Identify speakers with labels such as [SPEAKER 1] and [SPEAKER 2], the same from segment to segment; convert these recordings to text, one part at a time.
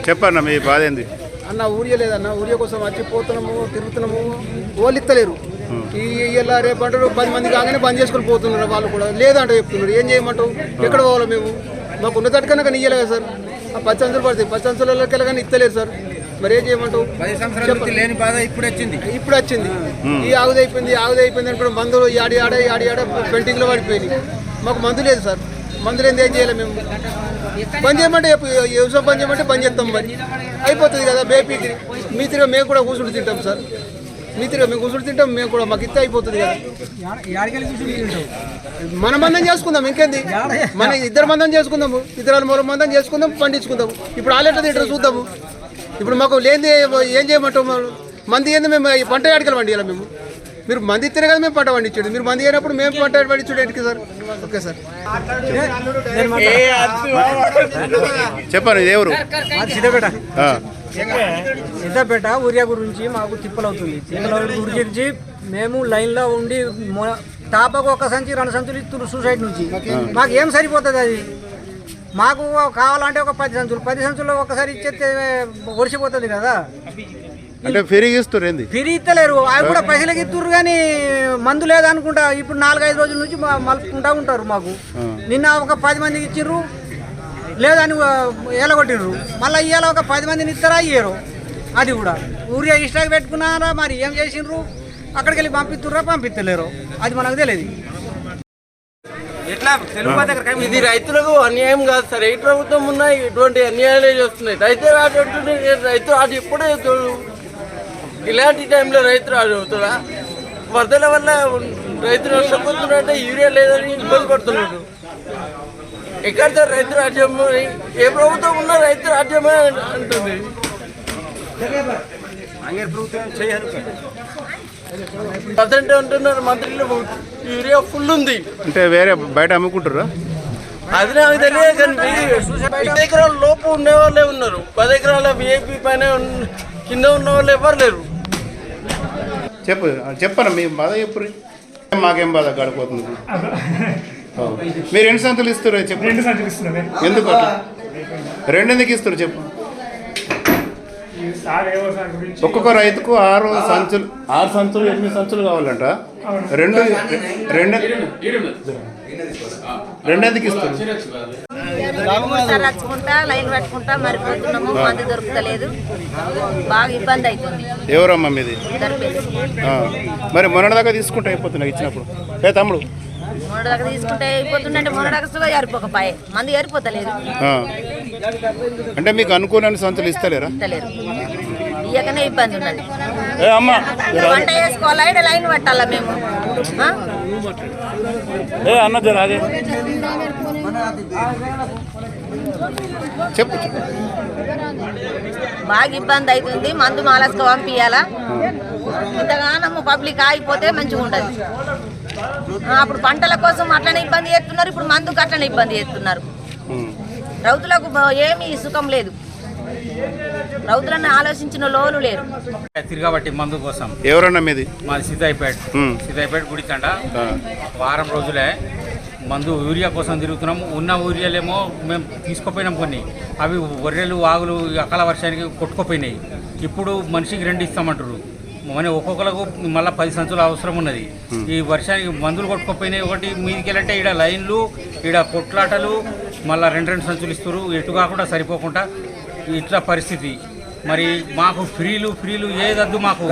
[SPEAKER 1] చెప్పన్న మీ బాధ ఏంది
[SPEAKER 2] అన్న? ఊరియా లేదన్న, ఊరియా కోసం వచ్చిపోతున్నాము, తిరుగుతున్నాము, వాళ్ళు ఇస్తలేరు. ఇలా రేపు అంటారు 10 మంది కాగానే బంద్ చేసుకొని పోతున్నారు. వాళ్ళు కూడా లేదంటే చెప్తున్నారు. ఏం చేయమంటావు? ఎక్కడ పోవాలి మేము? మాకు ఉన్న తట్టుకన్నా కానీ ఇయ్యలేదు సార్. ఆ 10 సంచులు పడతాయి, 10 సంచులకి వెళ్ళగానే ఇస్తలేరు సార్. మరి ఏం చేయమంటావు?
[SPEAKER 3] 10 సంవత్సరాలు లేని బాధ ఇప్పుడు వచ్చింది.
[SPEAKER 2] ఈ ఆగుదైపోయింది అనుకుంటే మందులు ఆడ పెయింటింగ్లో పడిపోయినాయి. మాకు మందు లేదు సార్. మందులు ఏం చేయాలి మేము? బంద్ చేయమంటే వ్యవసాయం బంద్ చేయమంటే బంద్ చేస్తాం. మరి అయిపోతుంది కదా. బేపీకి మీ తిరిగా మేము కూడా కూర్చుంటూ తింటాం సార్. మీ తిరిగా మేము కూర్చుంటూ తింటాం. మేము కూడా మాకు ఇస్తే అయిపోతుంది కదా. మన మందం చేసుకుందాం, ఇంకేంది? మన 2 మందం చేసుకుందాము, 2-3 మందం చేసుకుందాం, పండించుకుందాము. ఇప్పుడు ఆలెట్లా తింటారు చూద్దాము. ఇప్పుడు మాకు లేని ఏం చేయమంటాం? మంది ఏంది? మేము పంట ఆడికలు పండియాలి మేము. మీరు మంది ఇస్తేనే కదా మేము పంట పండించాడు. మీరు మంది అయినప్పుడు మేము పంట పండించాడు ఏంటికి సార్? Okay sir.
[SPEAKER 1] చెప్పండి ఎవరు?
[SPEAKER 4] సిద్ధపేట ఊరియా గురించి మాకు తిప్పలవుతుంది. గురించి మేము లైన్లో ఉండి టాపకు 1 సంచి 2 సంచులు ఇస్తున్నారు సూసైడ్ నుంచి. మాకు ఏం సరిపోతుంది అది? మాకు కావాలంటే ఒక 10 సంచులు ఒకసారి ఇచ్చేస్తే ఒడిసిపోతుంది కదా.
[SPEAKER 1] అంటే ఫిరిగి ఇస్తారు ఏంది?
[SPEAKER 4] ఫిరి ఇస్తలేరు. అవి కూడా పైసలకి ఇస్తున్నారు కానీ మందు లేదనుకుంటా. ఇప్పుడు 4-5 రోజుల నుంచి మలుపుకుంటా ఉంటారు. మాకు నిన్న ఒక 10 మందికి ఇచ్చిర్రు, లేదని ఏలగొట్టిర్రు. మళ్ళీ ఇవాళ ఒక 10 మందిని ఇస్తారా ఇయ్యరు. అది కూడా ఊరియా ఇష్టాకి పెట్టుకున్నారా, మరి ఏం చేసిండ్రు? అక్కడికి వెళ్ళి పంపిస్తుర్రా, పంపిస్తలేరు. అది మనకు తెలియదు.
[SPEAKER 5] ఇది రైతులకు అన్యాయం కాదు సార్. ఏ ప్రభుత్వం ఉన్నా ఇటువంటి అన్యాయాలే చేస్తున్నాయి. రైతు అది ఎప్పుడే ఇలాంటి టైంలో రైతులు అడుగుతారా? వరదల వల్ల రైతులు నష్టపోతున్నారంటే యూరియా లేదని ఇబ్బంది పడుతున్నాడు. ఎక్కడ సార్ రైతు రాజ్యం? ఏ ప్రభుత్వం ఉన్నా రైతు రాజ్యమే అంటుంది. పర్సెంట్ అంటున్నారు మంత్రులు. యూరియా ఫుల్ ఉంది
[SPEAKER 1] అంటే వేరే బయట అమ్ముకుంటారా?
[SPEAKER 5] అది నాకు తెలియదు. కానీ 10 ఎకరాల లోపు ఉండే వాళ్ళే ఉన్నారు. 10 ఎకరాల విఐపి పైన కింద ఉన్న వాళ్ళు ఎవరు లేరు.
[SPEAKER 1] చెప్పను మీ బాధ ఎప్పుడు? మాకేం బాధ గడిపోతుంది. మీరు ఎన్ని సంచులు ఇస్తారు? చెప్పు.
[SPEAKER 6] 2 సంచులు ఇస్తున్నాం.
[SPEAKER 1] ఎందుకు అట్లా? 2 ఎందుకు ఇస్తారు చెప్పు? ఒక్కొక్క రైతుకు 6 సంచులు 8 సంచులు కావాలంట. 2 ఎందుకు ఇస్తారు?
[SPEAKER 7] రచ్చుకుంటా లైన్ పట్టుకుంటా మరిపోతున్నాము. మంది దొరుకుతలేదు, బాగా ఇబ్బంది అవుతుంది.
[SPEAKER 1] ఎవరమ్మా మీది? మరి మొన్నటిదాకా తీసుకుంటే అయిపోతున్నాయి ఇచ్చినప్పుడు. తమ్ముడు
[SPEAKER 7] మొన్నటిదాకా తీసుకుంటే అయిపోతుందంటే మొన్నటిదాకా ఏరిపోకపోయే మంది ఏరిపోతలేదు.
[SPEAKER 1] అంటే మీకు అనుకూలమైన సంచులు ఇస్తలేరా?
[SPEAKER 7] ఇయ్యకనే ఇబ్బంది ఉన్నది. వంట చేసుకోవాలా, ఇక్కడ లైన్ పట్టాలా మేము?
[SPEAKER 1] చెప్పు.
[SPEAKER 7] బాగా ఇబ్బంది అవుతుంది. మందు మాలస్క పంపించాలా. ఇంతగానో పబ్లిక్ ఆగిపోతే మంచిగా ఉండదు. అప్పుడు పంటల కోసం అట్లనే ఇబ్బంది చేస్తున్నారు, ఇప్పుడు మందుకు అట్లనే ఇబ్బంది చేస్తున్నారు. రైతులకు ఏమీ సుఖం లేదు, రైతులను ఆలోచించిన లోలు లేరు.
[SPEAKER 3] తిరగబట్టి మందు కోసం
[SPEAKER 1] ఎవరన్నా మీది?
[SPEAKER 3] మాది సీతాయిపేట గుడితండ. వారం రోజులే మందు యూరియా కోసం తిరుగుతున్నాము. ఉన్న యూరియాలేమో మేము తీసుకుపోయినాం కొన్ని, అవి గొర్రెలు వాగులు అకాల వర్షానికి కొట్టుకుపోయినాయి. ఇప్పుడు మనిషికి 2 ఇస్తామంటారు. మన ఒక్కొక్కరికి మళ్ళీ 10 సంచులు అవసరం ఉన్నది. ఈ వర్షానికి మందులు కొట్టుకుపోయినాయి. ఒకటి మీదికి వెళ్ళంటే ఈడ లైన్లు, ఈడ కొట్లాటలు, మళ్ళీ 2 సంచులు ఇస్తారు. ఎటు కాకుండా సరిపోకుండా ఇట్లా పరిస్థితి. మరి మాకు ఫ్రీలు ఏదద్దు మాకు.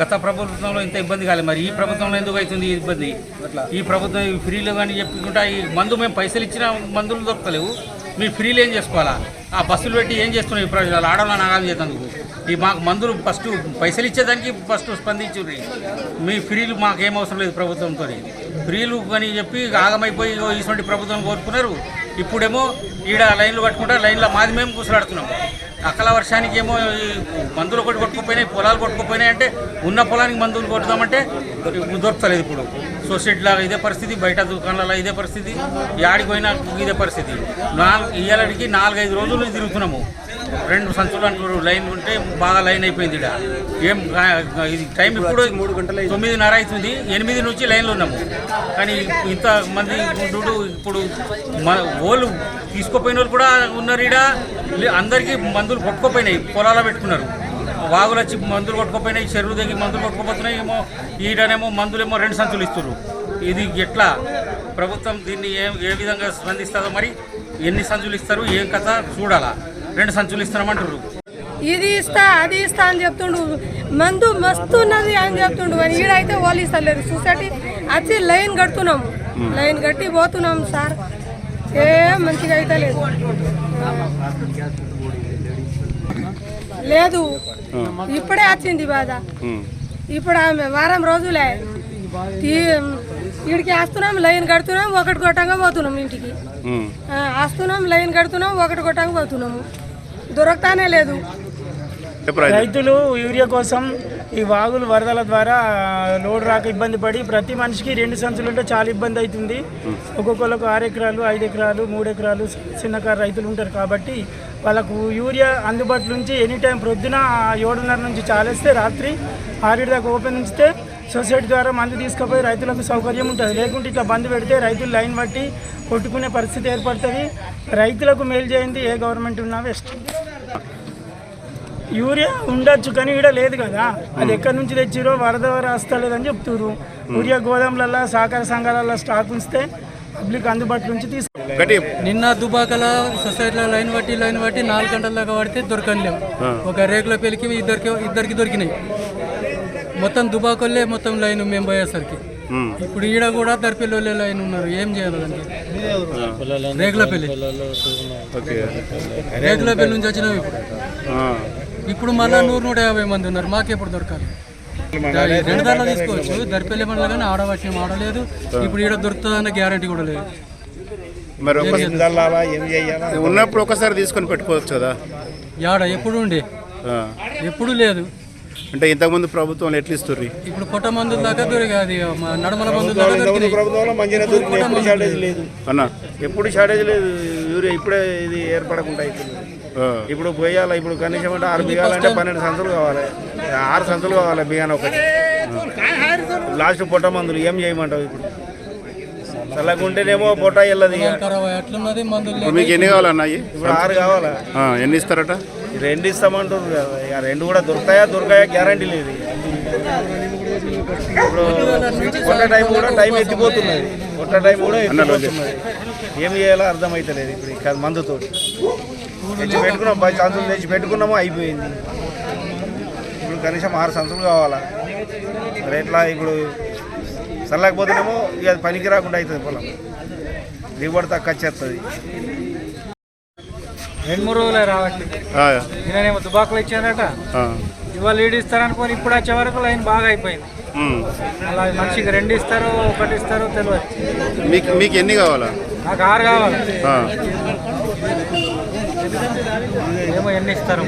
[SPEAKER 3] గత ప్రభుత్వంలో ఇంత ఇబ్బంది కాలేదు, మరి ఈ ప్రభుత్వంలో ఎందుకు అవుతుంది ఈ ఇబ్బంది? ఈ ప్రభుత్వం ఈ ఫ్రీలు కానీ చెప్పుకుంటా ఈ మందు మేము పైసలు ఇచ్చిన మందులు దొరకలేవు. మీ ఫ్రీలు ఏం చేసుకోవాలా? ఆ బస్సులు పెట్టి ఏం చేస్తున్నాం ఈ ప్రజలు? ఆడవాళ్ళ నాగాలు చేసేందుకు ఈ మాకు మందులు ఫస్ట్ పైసలు ఇచ్చేదానికి ఫస్ట్ స్పందించుర్రి. మీ ఫ్రీలు మాకేం అవసరం లేదు ప్రభుత్వంతో. ఫ్రీలు అని చెప్పి ఆగమైపోయి ఇటువంటి ప్రభుత్వం కోరుకున్నారు. ఇప్పుడేమో ఈడ లైన్లు కట్టుకుంటా లైన్లో మాది మేము కూసలాడుతున్నాం. అకాల వర్షానికి ఏమో ఈ మందులు ఒకటి కొట్టుకుపోయినాయి, పొలాలు కొట్టుకుపోయినాయి. అంటే ఉన్న పొలానికి మందులు కొట్టుదామంటే దొరకలేదు. ఇప్పుడు సొసైటీలో ఇదే పరిస్థితి, బయట దుకాణాలలో ఇదే పరిస్థితి, యాడికి పోయినా ఇదే పరిస్థితి. ఇయ్యాలకి 4-5 రోజులు తిరుగుతున్నాము. 2 సంచులు అంటారు లైన్ ఉంటే బాగా లైన్ అయిపోయింది. ఇక్కడ ఏం ఇది టైం ఇప్పుడు 9:30 అవుతుంది. 8 నుంచి లైన్లో ఉన్నాము. కానీ ఇంతమంది ఉండు ఇప్పుడు ఓళ్ళు తీసుకుపోయిన వాళ్ళు కూడా ఉన్నారు. ఈడ అందరికీ మందులు కొట్టుకుపోయినాయి, పొలాల్లో పెట్టుకున్నారు. వాగులు వచ్చి మందులు కొట్టుకుపోయినాయి, చెరువు దగ్గర మందులు కొట్టుకుపోతున్నాయి. ఏమో ఈడనేమో మందులేమో 2 సంచులు ఇస్తారు. ఇది ఎట్లా ప్రభుత్వం దీన్ని ఏ విధంగా స్పందిస్తుందో, మరి ఎన్ని సంచులు ఇస్తారు ఏం కథ చూడాలా. 2 సంచులు ఇస్తామంటారు.
[SPEAKER 6] ఇది ఇస్తా అది ఇస్తా అని చెప్తుండు. మందు మస్తు ఉన్నది అని చెప్తుండు. కానీ ఈడైతే వాళ్ళు ఇస్తలేరు. సొసైటీ వచ్చి లైన్ కడుతున్నాము, లైన్ కట్టి పోతున్నాం సార్. ఏం మంచిగా అయితే లేదు. ఇప్పుడే వచ్చింది బాధ. ఇప్పుడు ఆమె వారం రోజులే వీడికి వస్తున్నాం, లైన్ కడుతున్నాం, ఒకటి కొట్టంగా పోతున్నాం. ఇంటికి వస్తున్నాం, లైన్ కడుతున్నాం, ఒకటి కొట్టంగా పోతున్నాము. దొరకతానే లేదు.
[SPEAKER 8] రైతులు యూరియా కోసం ఈ వాగులు వరదల ద్వారా లోడ్ రాక ఇబ్బంది పడి ప్రతి మనిషికి 2 సంచులు ఉంటే చాలా ఇబ్బంది అవుతుంది. ఒక్కొక్కరికి 6 ఎకరాలు 5 ఎకరాలు 3 ఎకరాలు చిన్నకారు రైతులు ఉంటారు. కాబట్టి వాళ్ళకు యూరియా అందుబాటులో నుంచి ఎనీ టైం ప్రొద్దున 7:30 నుంచి చాలేస్తే రాత్రి 6 దాకా ఓపెన్ ఉంచితే సొసైటీ ద్వారా మందు తీసుకుపోయి రైతులకు సౌకర్యం ఉంటుంది. లేకుంటే ఇట్లా బంద్ పెడితే రైతులు లైన్ బట్టి కొట్టుకునే పరిస్థితి ఏర్పడుతుంది. రైతులకు మేలు చేయండి ఏ గవర్నమెంట్ ఉన్నా వేస్ట్. యూరియా ఉండొచ్చు కానీ ఇక్కడ లేదు కదా. అది ఎక్కడి నుంచి తెచ్చిరో వరద రాస్తలేదని చెప్తున్నారు. యూరియా గోదాములలో సహకార సంఘాలలో స్టాక్ ఉంచితే పబ్లిక్ అందుబాటులో నుంచి తీసుకు.
[SPEAKER 9] నిన్న దుబాకల సొసైటీలో లైన్ బట్టి 4 గంటల దాకా పడితే దొరకలేము. ఒక రేకుల పెళ్ళికి ఇద్దరికి దొరికినాయి. మొత్తం దుబాకల్లే మొత్తం లైన్ మేము పోయేసరికి. ఇప్పుడు ఈడ కూడా దర్పిల్లోలే లైన్ ఉన్నారు. ఏం చేయాలంటే రేకుల పెళ్లి నుంచి వచ్చినాం. ఇప్పుడు మళ్ళీ 100-150 మంది ఉన్నారు. మాకెప్పుడు దొరకాలి? 2 దాంట్లో తీసుకోవచ్చు. దర్పల్లి మండలం కానీ ఆడవచ్చం ఆడలేదు. ఇప్పుడు ఈడ దొరుకుతుందన్న గ్యారంటీ కూడా లేదు.
[SPEAKER 1] మరి ఉన్నప్పుడు ఒకసారి తీసుకొని పెట్టుకోవచ్చు కదా.
[SPEAKER 9] యాడ ఎప్పుడు ఉండే ఎప్పుడు లేదు.
[SPEAKER 1] అంటే ఇంతకుముందు ప్రభుత్వం ఎట్లా ఇస్తుంది?
[SPEAKER 9] ఇప్పుడు కొట్ట మందుల దాకా దొరికాది, నడమల మందుల దాకా
[SPEAKER 1] అన్న
[SPEAKER 2] ఎప్పుడు షార్టేజ్ లేదు. యూరియా ఇప్పుడే ఇది ఏర్పడకుండా అవుతుంది. ఇప్పుడు పోయాలి. ఇప్పుడు కనీసం అంటే 6 బిగాలంటే 12 సంచులు కావాలి. 6 సంచులు కావాలి బిగాన ఒకటి. లాస్ట్ పొట్ట మందులు ఏం చేయమంటావు? ఇప్పుడు చల్లకుంటేనేమో పొట్ట వెళ్ళదు.
[SPEAKER 9] ఎట్లున్నది మందులు?
[SPEAKER 1] మీకు ఎన్ని కావాలన్నా?
[SPEAKER 2] ఇప్పుడు 6 కావాలా?
[SPEAKER 1] ఎన్ని ఇస్తారట?
[SPEAKER 2] 2 ఇస్తామంటారు కదా. 2 కూడా దొరకాయా గ్యారంటీ లేదు. ఇప్పుడు పొట్ట టైం కూడా ఎత్తిపోతున్నది. పొట్ట టైం కూడా ఎత్తిపోతున్నది. ఏం చేయాలో అర్థమవుతలేదు. ఇప్పుడు ఇక్కడ మందుతో తెచ్చి పెట్టుకున్నాం, 10 సంచులు తెచ్చి పెట్టుకున్నాము, అయిపోయింది. ఇప్పుడు కనీసం 6 సంచులు కావాలా. మరి ఎట్లా? ఇప్పుడు చల్లకపోతేనేమో ఇక పనికి రాకుండా అవుతుంది. పొలం దిగుబడి తక్కువ వచ్చేస్తుంది.
[SPEAKER 8] 2-3 రోజులే రావట్లేదు. నేనేమో దుబాకులు ఇచ్చానట, ఇవాళ 7 ఇస్తారనుకోని ఇప్పుడు వచ్చే వరకు లైన్ బాగా అయిపోయింది. అలా మనిషికి 2 ఇస్తారో 1 ఇస్తారో తెలియదు.
[SPEAKER 1] మీకు ఎన్ని కావాలా?
[SPEAKER 8] నాకు 6 కావాలి. ఏమో ఎన్ని ఇస్తారో.